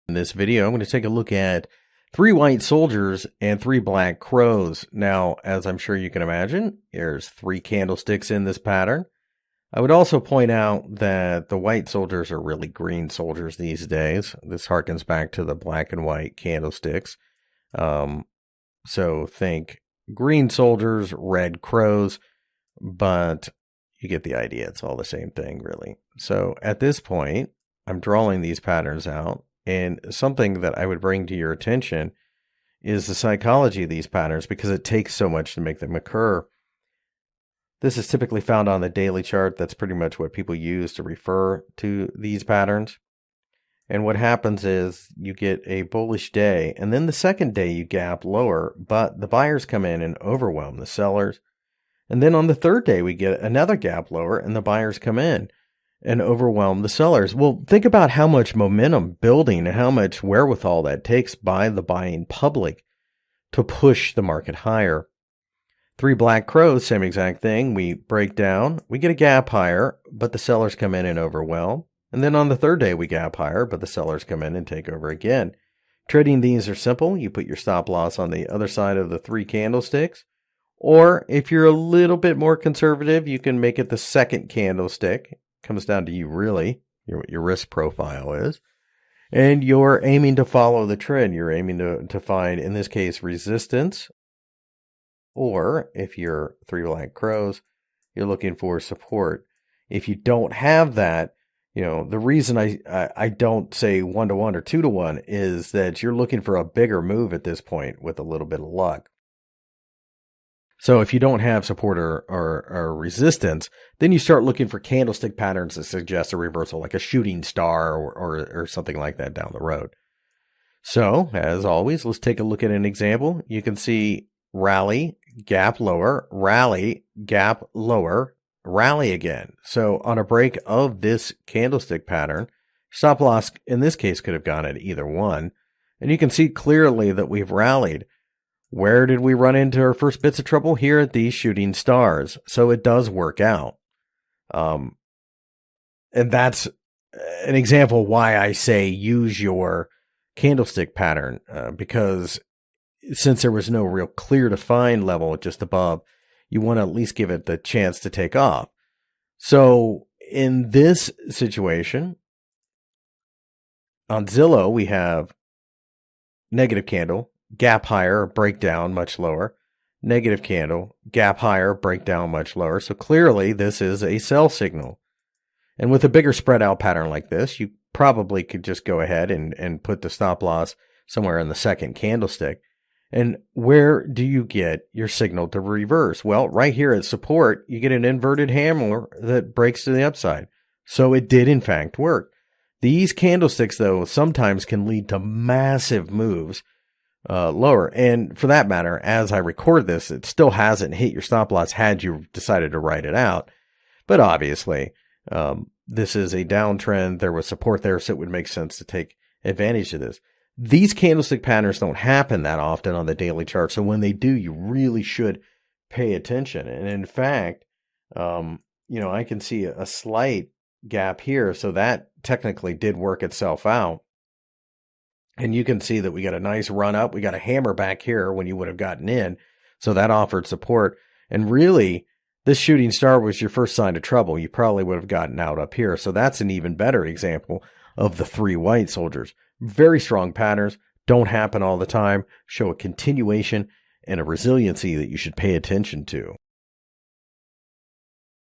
In this video, I'm going to take a look at 3 white soldiers and 3 black crows. Now, as I'm sure you can imagine, there's 3 candlesticks in this pattern. I would also point out that the white soldiers are really green soldiers these days. This harkens back to the black and white candlesticks. So think green soldiers, red crows, but you get the idea. It's all the same thing, really. So at this point, I'm drawing these patterns out. And something that I would bring to your attention is the psychology of these patterns, because it takes so much to make them occur. This is typically found on the daily chart. That's pretty much what people use to refer to these patterns. And what happens is you get a bullish day, and then the second day you gap lower, but the buyers come in and overwhelm the sellers. And then on the third day we get another gap lower, and the buyers come in and overwhelm the sellers. Well, think about how much momentum building and how much wherewithal that takes by the buying public to push the market higher. 3 black crows, same exact thing. We break down, we get a gap higher, but the sellers come in and overwhelm. And then on the third day we gap higher, but the sellers come in and take over again. Trading these are simple. You put your stop loss on the other side of the 3 candlesticks. Or if you're a little bit more conservative, you can make it the second candlestick. Comes down to you, really, what your risk profile is. And you're aiming to follow the trend. You're aiming to find, in this case, resistance. Or if you're 3 black crows, you're looking for support. If you don't have that, the reason I don't say 1-to-1 or 2-to-1 is that you're looking for a bigger move at this point with a little bit of luck. So if you don't have support or resistance, then you start looking for candlestick patterns that suggest a reversal, like a shooting star or something like that down the road. So, as always, let's take a look at an example. You can see rally, gap lower, rally, gap lower, rally again. So on a break of this candlestick pattern, stop loss in this case could have gone at either one. And you can see clearly that we've rallied. Where did we run into our first bits of trouble? Here at these shooting stars. So it does work out. And that's an example why I say use your candlestick pattern, because since there was no real clear defined level just above, you want to at least give it the chance to take off. So in this situation, on Zillow, we have negative candle, gap higher, breakdown much lower, negative candle, gap higher, breakdown much lower. So clearly this is a sell signal. And with a bigger spread out pattern like this, you probably could just go ahead and put the stop loss somewhere in the second candlestick. And where do you get your signal to reverse? Well, right here at support, you get an inverted hammer that breaks to the upside. So it did in fact work. These candlesticks, though, sometimes can lead to massive moves lower. And for that matter, as I record this, it still hasn't hit your stop loss had you decided to write it out. But obviously, this is a downtrend. There was support there, so it would make sense to take advantage of this. These candlestick patterns don't happen that often on the daily chart. So when they do, you really should pay attention. And in fact, I can see a slight gap here. So that technically did work itself out. And you can see that we got a nice run up. We got a hammer back here when you would have gotten in. So that offered support. And really, this shooting star was your first sign of trouble. You probably would have gotten out up here. So that's an even better example of the 3 white soldiers. Very strong patterns. Don't happen all the time. Show a continuation and a resiliency that you should pay attention to.